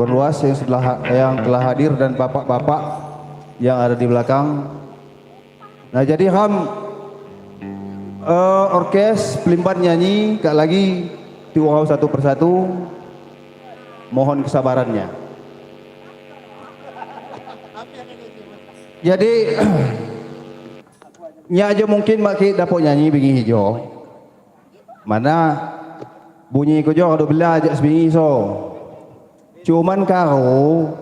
luas yang telah hadir dan bapak-bapak yang ada di belakang. Nah jadi orkes pelimpan nyanyi gak lagi diurau satu persatu, mohon kesabarannya. Jadi nya aja mungkin maki dapat nyanyi bingi hijau mana bunyi ko jo do bela aja sebingi so cuman karo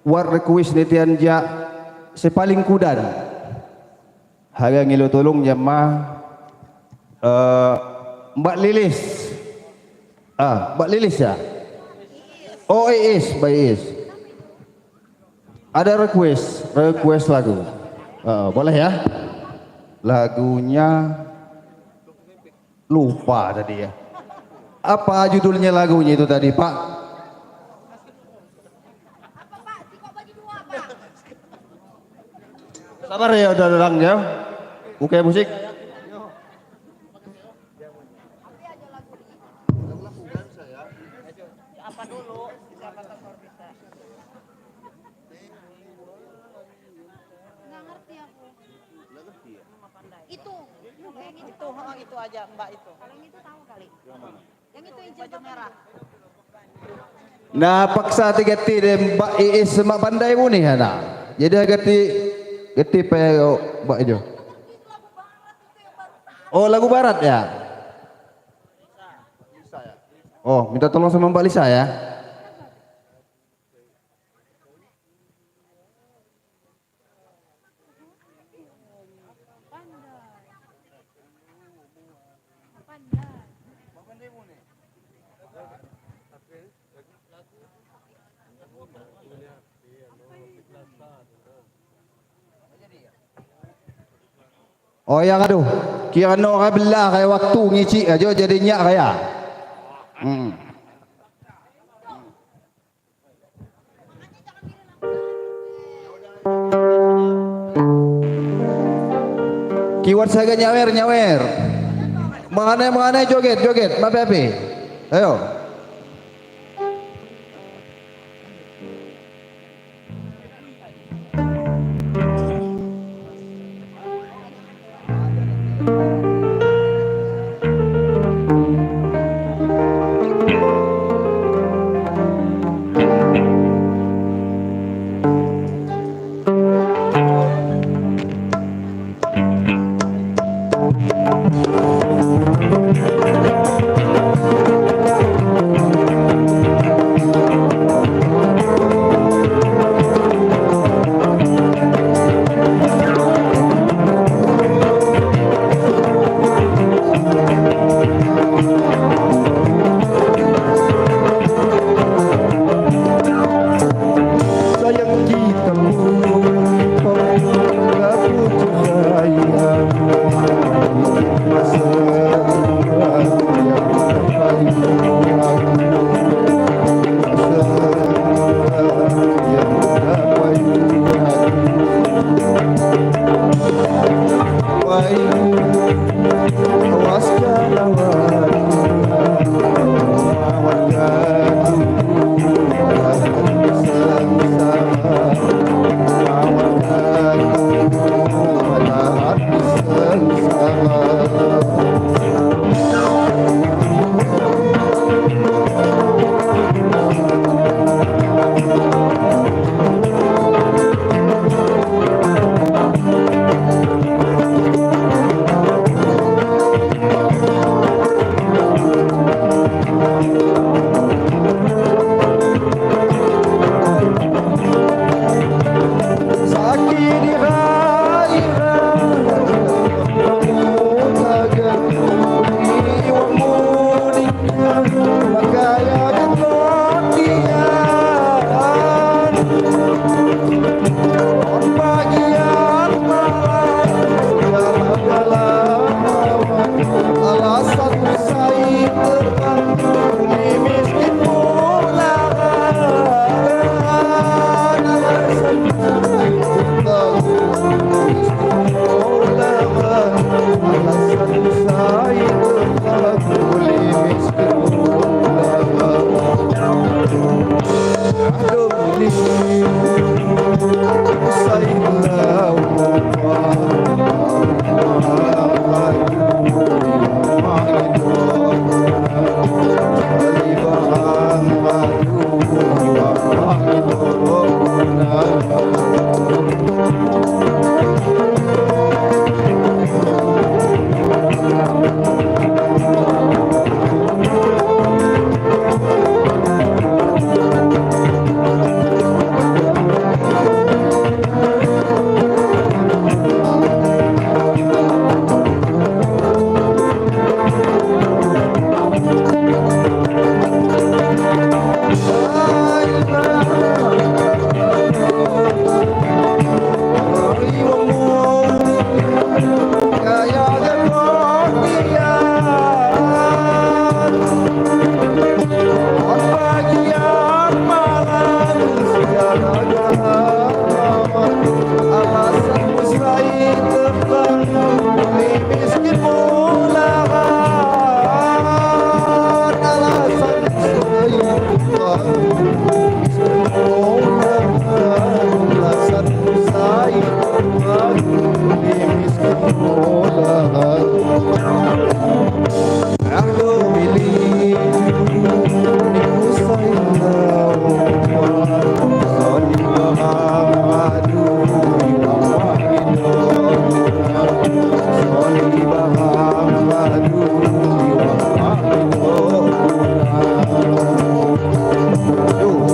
war request netian ja sepaling kudan harga ngilo tolong jamaah Mbak Lilis Mbak Lilis ya oh Mbak Iis ada request lagu boleh ya lagunya lupa tadi ya. Apa judulnya lagunya itu tadi, Pak? Sabar ya, udah orang ya. Buka musik. Apa dulu? Siapa tahu bisa. Nggak ngerti aku. Itu, Itu aja Mbak itu. kalau yang itu tahu kali. Yang itu hijau baju merah. Nah, paksa geti de Mbak Iis semak pandai mu nih ana. Jadi geti pe Mbak itu. Oh, lagu barat ya? Oh, minta tolong sama Mbak Lisa ya. Oh yang aduh, kira no orang belah kayak waktu ngicik aja jadi nyak kaya. Keyword saja nyawer. Mana joget, Mbak. Ayo.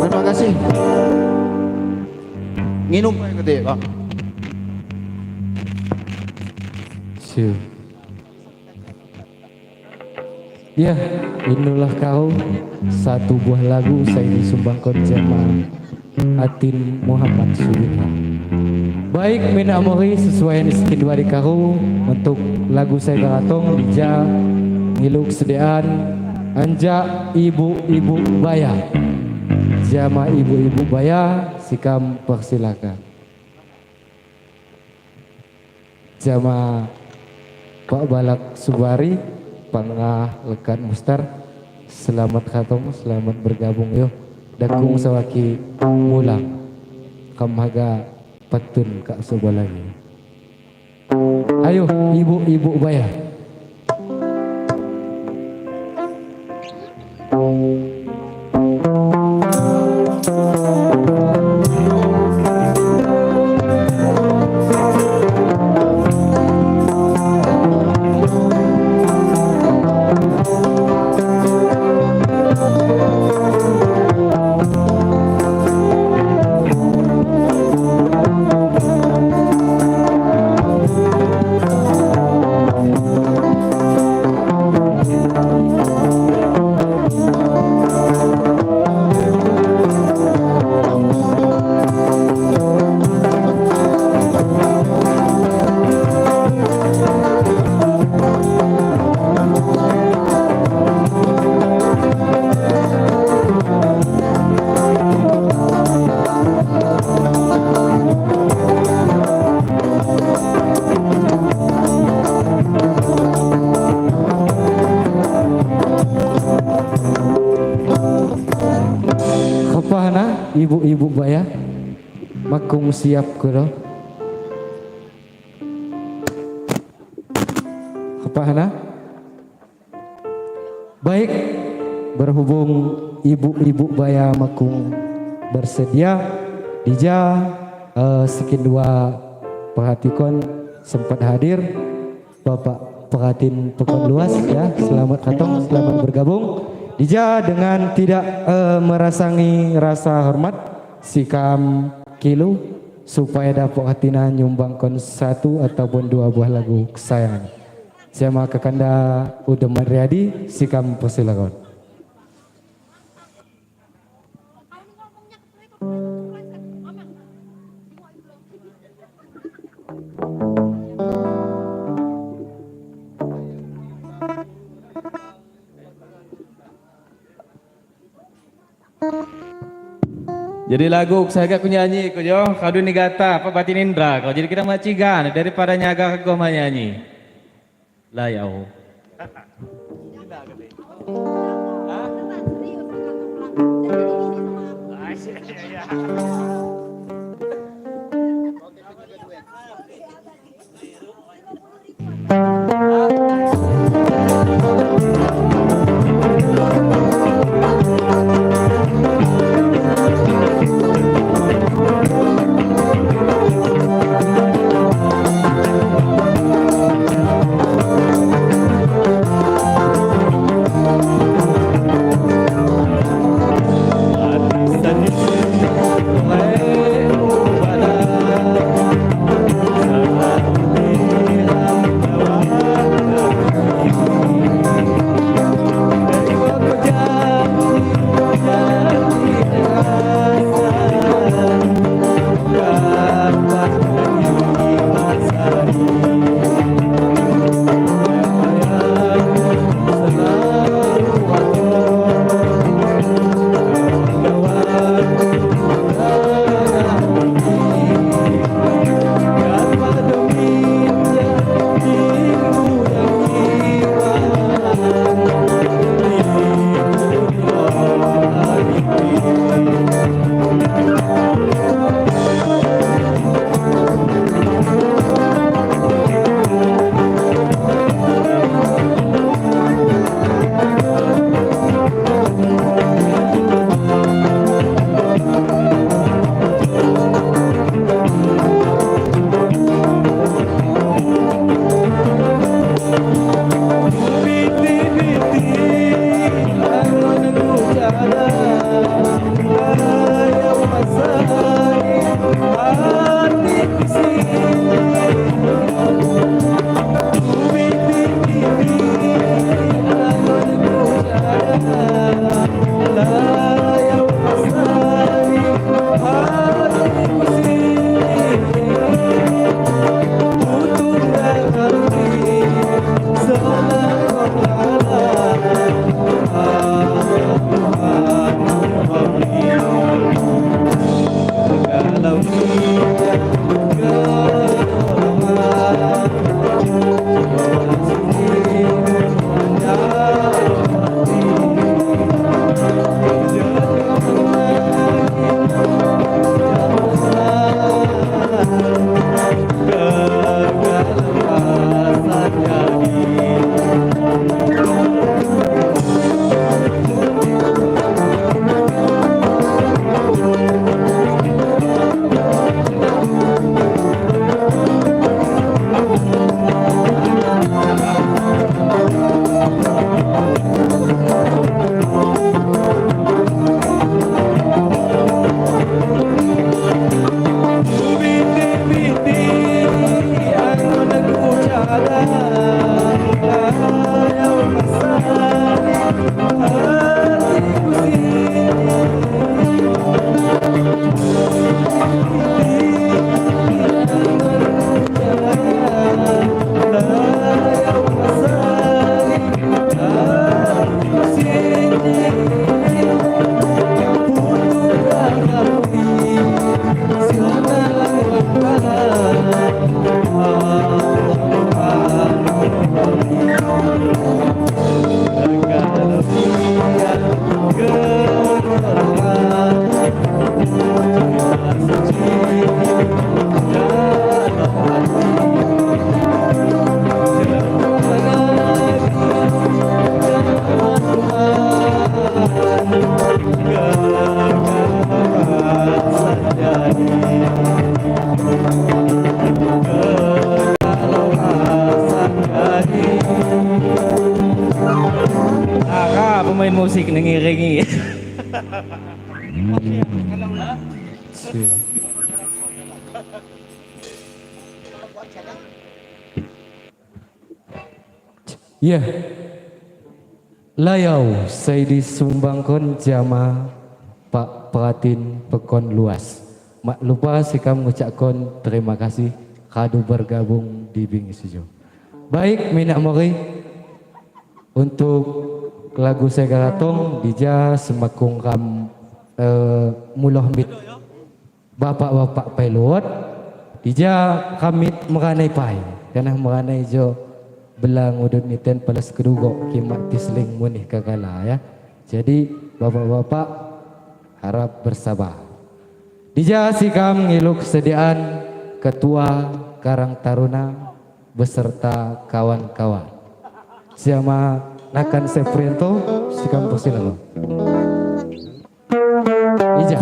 Terima kasih. Nginum Pak Gede, Pak. Siap. Ya, inilah kau satu buah lagu saya disumbangkan jemaah Atin Muhammad Sudirman. Baik, Mina Amori sesuai niskin dua kau untuk lagu saya karatong dija ngiluk sediaan anja ibu-ibu baya. Jama ibu-ibu baya sikam persilakan. Jama Pak Balak Subari Pangah Lekat Mustar, selamat katong, selamat bergabung yo. Dakung sawaki mulang kamaga patun kak sobalagi. Ayo ibu-ibu baya. Kapahana ibu-ibu baya makung siap kulo. Kapahana. Baik, berhubung ibu-ibu baya makung bersedia dija sekian dua perhatikon sempat hadir Bapak Perhatin Pekon Luas ya, selamat katong, selamat bergabung. Dija dengan tidak merasangi rasa hormat sikam kilo supaya dapat hatina nyumbangkan satu ataupun dua buah lagu kesayangan. Saya maka kanda udah Mariadi sikam persilakan. Jadi lagu saya gak nyanyi ko jo kadu ni gata apa batin indra kau jadi kita macigan daripada nyaga kau nyanyi lah ya oh. Pemain musik nengiringi. Ya, layau saya disumbangkan jama Pak Pratin Pekon Luas. Mak lupa saya mengucapkan terima kasih kado bergabung di Bingi Sujo. Baik, minak mori untuk lagu saya garatong dija semakung kam muloh mit bapak-bapak pilot dija kami meranai pai karena meranai jo belang udut niten palas kedugo kimak tisling munih kagala ya. Jadi bapak-bapak harap bersabar. Dija sikam ngiluk sediaan Ketua Karang Taruna beserta kawan-kawan. Siama nakan Sepriento sikam persilakan. Ija.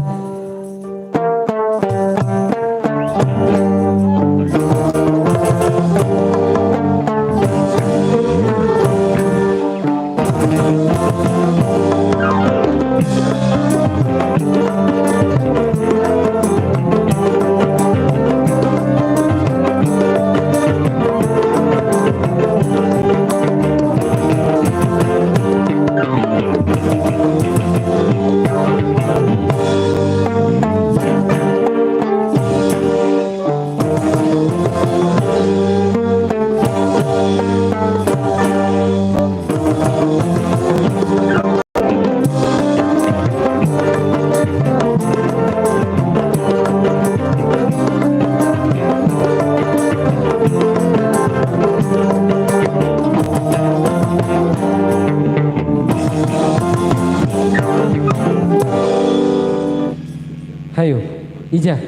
Hayo, Ija.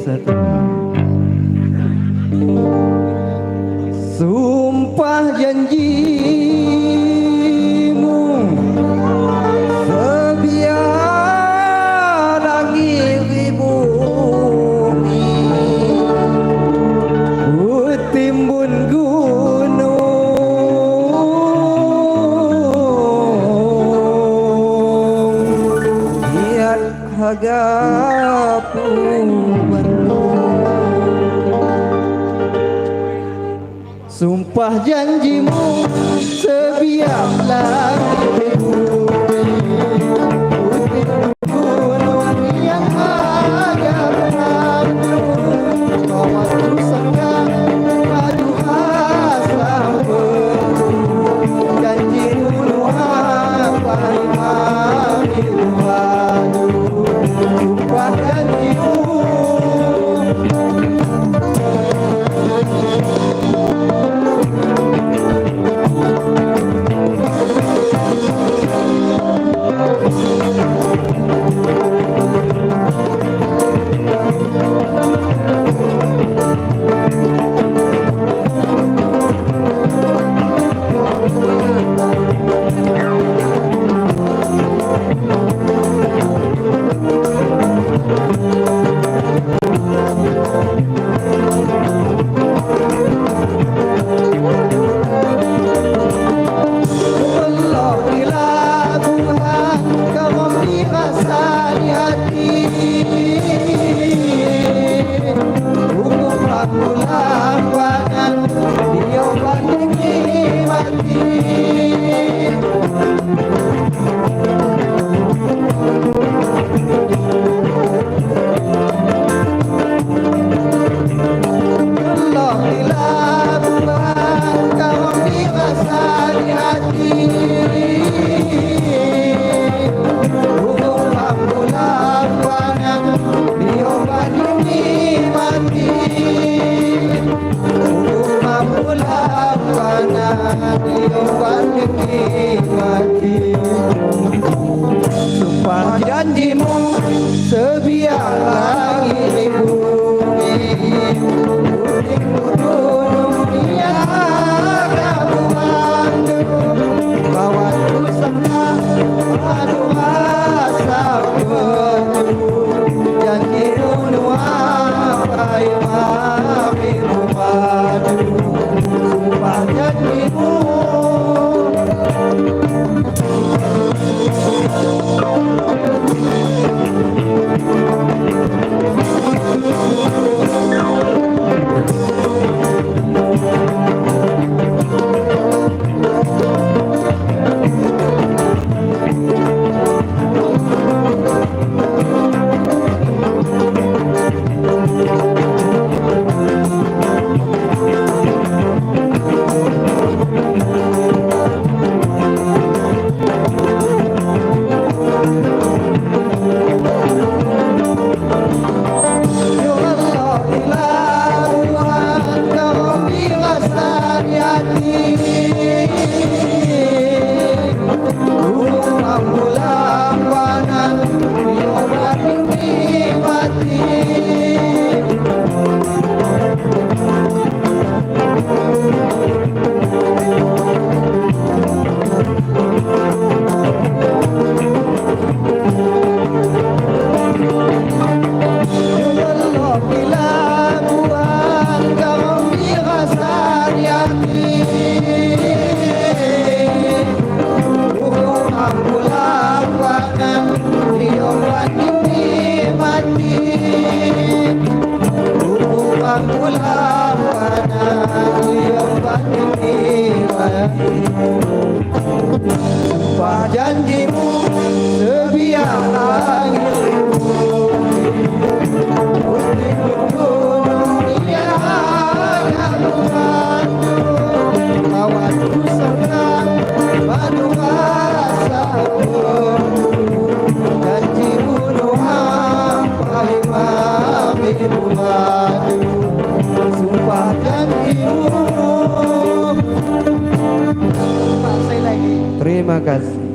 satu. Sumpah janjimu sebiar langit di bumi, ku timbun gunung, niat hagapu sumpah janjimu sebiar langit bumi, gunung yang agak mengandung, bawa rusakkan maju asam penuh, janji dulu apa imami Tuhan, sumpah janjimu. Sumpah janjimu sebiar langit di bumi, gunung gunung yang kamu mandung, bawa pusaka padu asal penuh, janji dulu apa imami Tuhan, sumpah janjimu. Sumpah janjimu sebiar langit bumi, gunung yang kamu mandung, bawa pusaka padu asal penuh, janji bunuh apa imami Tuhan, sumpah janjimu. Terima kasih.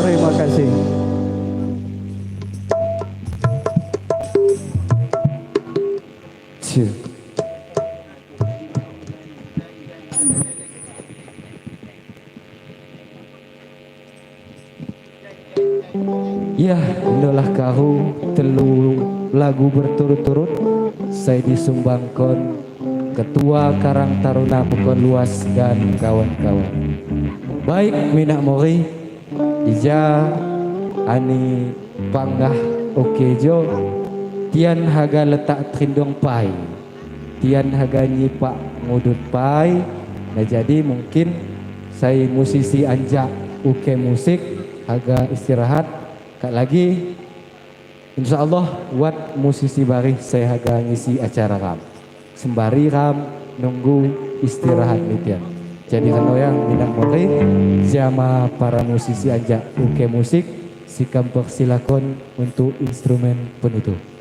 Terima kasih. Cie. Ya, inilah kau telu lagu berturut-turut saya disumbangkan Ketua Karang Taruna Pekon Luas dan kawan-kawan. Baik, Minak Mori, Ija ani panggah oke jo tian haga letak trindong pai tian haga nyipak ngudut pai. Nah jadi mungkin saya musisi anjak uke musik haga istirahat kak lagi insya Allah buat musisi bari saya haga ngisi acara ram sembari ram nunggu istirahat nitian. Jadi kan yang minang mulai sama para musisi anjak uke musik sikam persilakon untuk instrumen penutup.